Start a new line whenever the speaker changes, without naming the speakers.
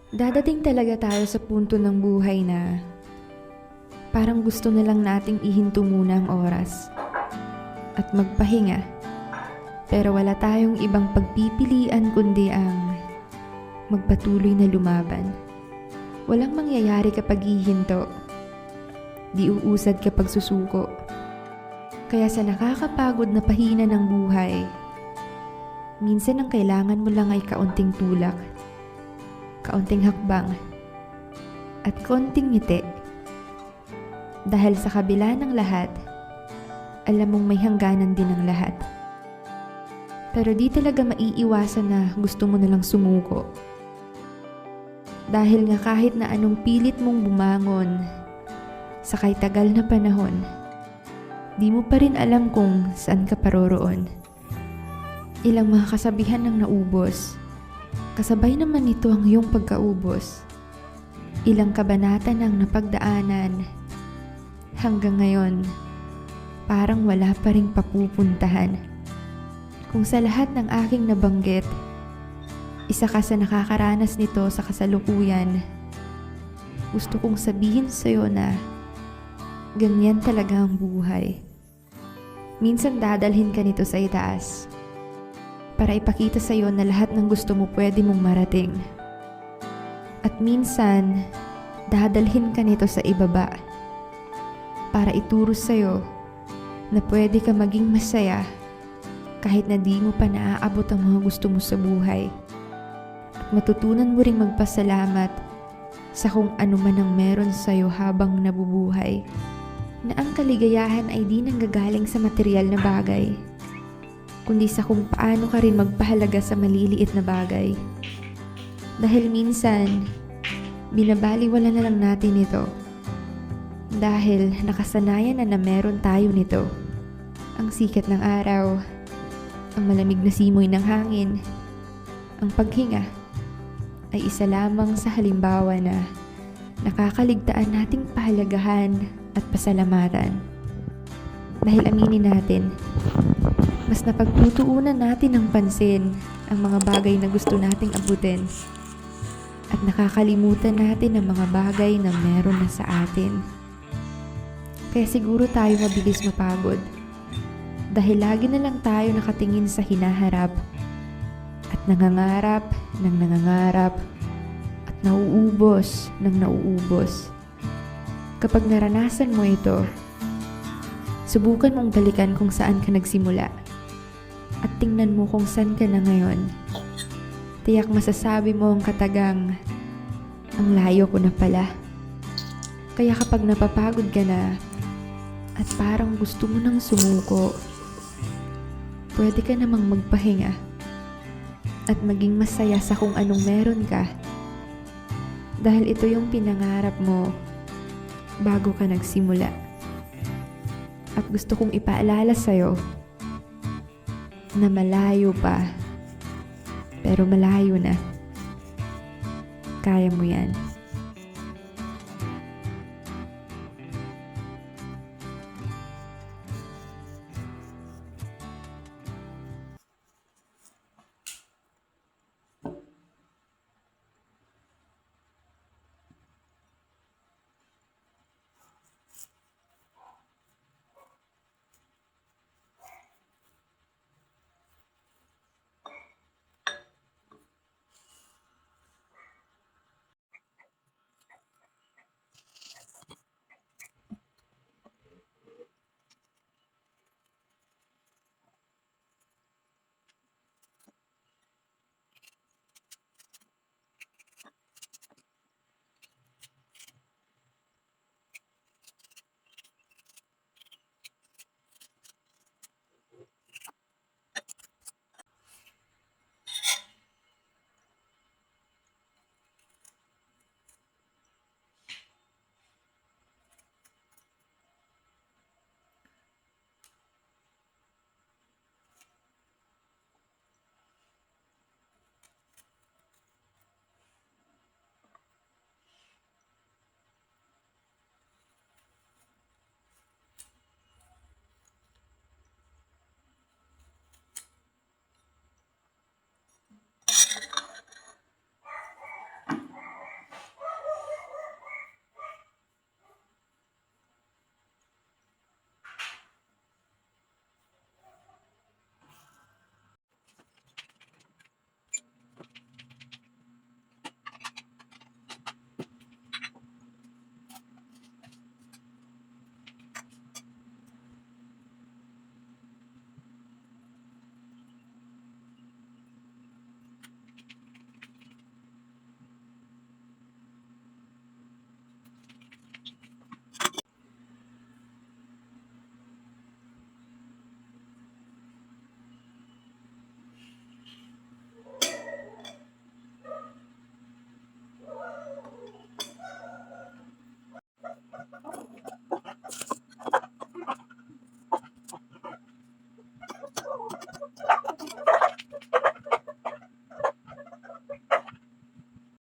Dadating talaga tayo sa punto ng buhay na parang gusto na lang nating ihinto muna ang oras at magpahinga. Pero wala tayong ibang pagpipilian kundi ang magpatuloy na lumaban. Walang mangyayari kapag hihinto. Di uusad kapag susuko. Kaya sa nakakapagod na pahina ng buhay, minsan ang kailangan mo lang ay kaunting tulak, kaunting hakbang, at konting ngiti. Dahil sa kabila ng lahat, alam mong may hangganan din ang lahat. Pero di talaga maiiwasan na gusto mo nalang sumuko. Dahil nga kahit na anong pilit mong bumangon, sa kay tagal na panahon, di mo pa rin alam kung saan ka paroroon. Ilang mga kasabihan ang naubos, kasabay naman nito ang iyong pagkaubos. Ilang kabanata ng napagdaanan, hanggang ngayon, parang wala pa ring papupuntahan. Kung sa lahat ng aking nabanggit, isa ka sa nakakaranas nito sa kasalukuyan, gusto kong sabihin sa'yo na ganyan talaga ang buhay. Minsan dadalhin ka nito sa itaas para ipakita sa'yo na lahat ng gusto mo pwede mong marating. At minsan, dadalhin ka nito sa ibaba para ituro sa'yo na pwede ka maging masaya kahit na di mo pa naaabot ang mga gusto mo sa buhay. At matutunan mo ring magpasalamat sa kung ano man ang meron sa'yo habang nabubuhay. Na ang kaligayahan ay di nanggagaling sa material na bagay, kundi sa kung paano ka rin magpahalaga sa maliliit na bagay. Dahil minsan, binabaliwala na lang natin ito. Dahil nakasanayan na meron tayo nito. Ang sikat ng araw, ang malamig na simoy ng hangin, ang paghinga, ay isa lamang sa halimbawa na nakakaligtaan nating pahalagahan at pasalamatan. Dahil aminin natin, mas napagtutuunan natin ng pansin ang mga bagay na gusto nating abutin at nakakalimutan natin ang mga bagay na meron na sa atin. Kaya siguro tayo mabilis mapagod dahil lagi na lang tayo nakatingin sa hinaharap at nangangarap ng nangangarap at nauubos ng nauubos. Kapag naranasan mo ito, subukan mong balikan kung saan ka nagsimula at tingnan mo kung saan ka na ngayon. Tiyak masasabi mo ang katagang, ang layo ko na pala. Kaya kapag napapagod ka na at parang gusto mo nang sumuko, pwede ka namang magpahinga at maging masaya sa kung anong meron ka. Dahil ito yung pinangarap mo bago ka nagsimula. At gusto kong ipaalala sa'yo na malayo pa, pero malayo na. Kaya mo yan.